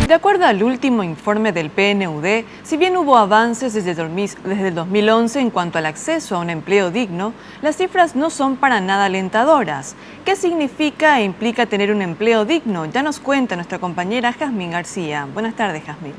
De acuerdo al último informe del PNUD, si bien hubo avances desde el 2011 en cuanto al acceso a un empleo digno, las cifras no son para nada alentadoras. ¿Qué significa e implica tener un empleo digno? Ya nos cuenta nuestra compañera Jazmín García. Buenas tardes, Jazmín.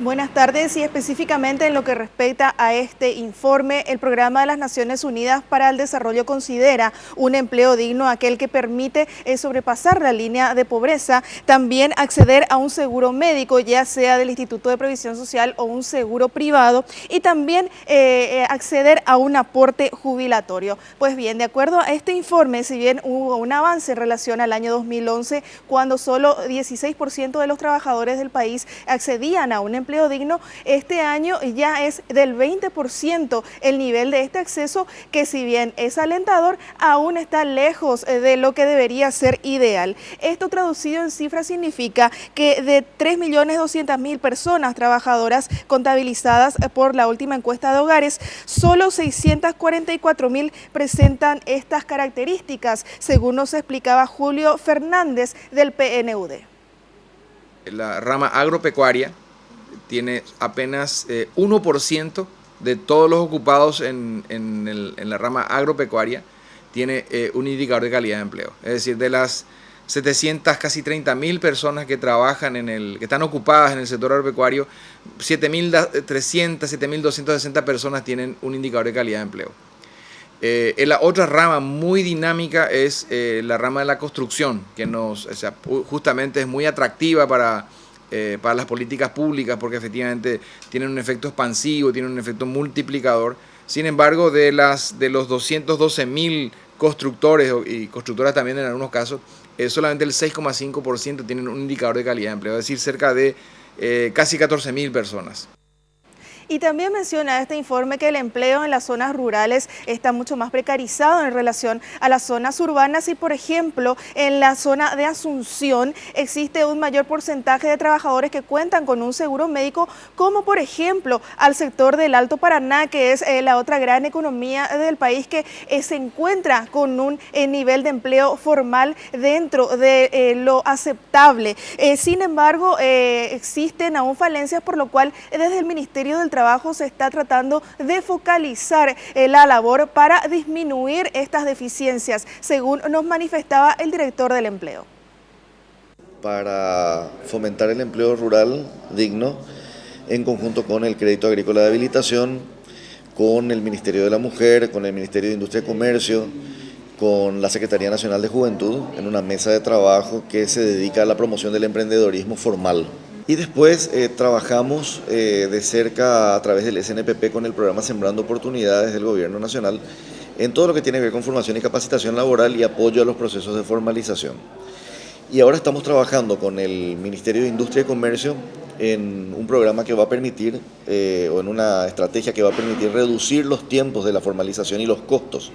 Buenas tardes, y específicamente en lo que respecta a este informe, el Programa de las Naciones Unidas para el Desarrollo considera un empleo digno aquel que permite sobrepasar la línea de pobreza, también acceder a un seguro médico, ya sea del Instituto de Previsión Social o un seguro privado, y también acceder a un aporte jubilatorio. Pues bien, de acuerdo a este informe, si bien hubo un avance en relación al año 2011, cuando solo 16% de los trabajadores del país accedían a un empleo digno, este año ya es del 20% el nivel de este acceso, que si bien es alentador, aún está lejos de lo que debería ser ideal. Esto traducido en cifras significa que de 3.200.000 personas trabajadoras contabilizadas por la última encuesta de hogares, solo 644.000 presentan estas características, según nos explicaba Julio Fernández del PNUD. La rama agropecuaria tiene apenas 1% de todos los ocupados en la rama agropecuaria tiene un indicador de calidad de empleo. Es decir, de las 700, casi 30.000 personas que trabajan que están ocupadas en el sector agropecuario, 7.300, 7.260 personas tienen un indicador de calidad de empleo. La otra rama muy dinámica es la rama de la construcción, que justamente es muy atractiva para las políticas públicas, porque efectivamente tienen un efecto expansivo, tienen un efecto multiplicador. Sin embargo, de los 212.000 constructores y constructoras también en algunos casos, solamente el 6,5% tienen un indicador de calidad de empleo, es decir, cerca de casi 14.000 personas. Y también menciona este informe que el empleo en las zonas rurales está mucho más precarizado en relación a las zonas urbanas, y por ejemplo en la zona de Asunción existe un mayor porcentaje de trabajadores que cuentan con un seguro médico, como por ejemplo al sector del Alto Paraná, que es la otra gran economía del país, que se encuentra con un nivel de empleo formal dentro de lo aceptable. Sin embargo, existen aún falencias, por lo cual desde el Ministerio del Trabajo se está tratando de focalizar la labor para disminuir estas deficiencias, según nos manifestaba el director del empleo. Para fomentar el empleo rural digno, en conjunto con el Crédito Agrícola de Habilitación, con el Ministerio de la Mujer, con el Ministerio de Industria y Comercio, con la Secretaría Nacional de Juventud, en una mesa de trabajo que se dedica a la promoción del emprendedorismo formal. Y después trabajamos de cerca a través del SNPP con el programa Sembrando Oportunidades del Gobierno Nacional en todo lo que tiene que ver con formación y capacitación laboral y apoyo a los procesos de formalización. Y ahora estamos trabajando con el Ministerio de Industria y Comercio en un programa que va a permitir, o en una estrategia que va a permitir reducir los tiempos de la formalización y los costos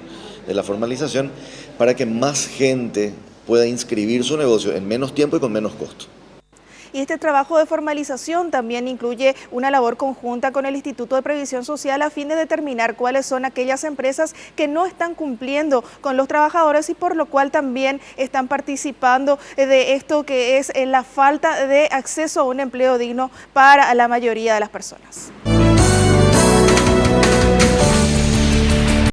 de la formalización, para que más gente pueda inscribir su negocio en menos tiempo y con menos costo. Y este trabajo de formalización también incluye una labor conjunta con el Instituto de Previsión Social a fin de determinar cuáles son aquellas empresas que no están cumpliendo con los trabajadores, y por lo cual también están participando de esto que es la falta de acceso a un empleo digno para la mayoría de las personas.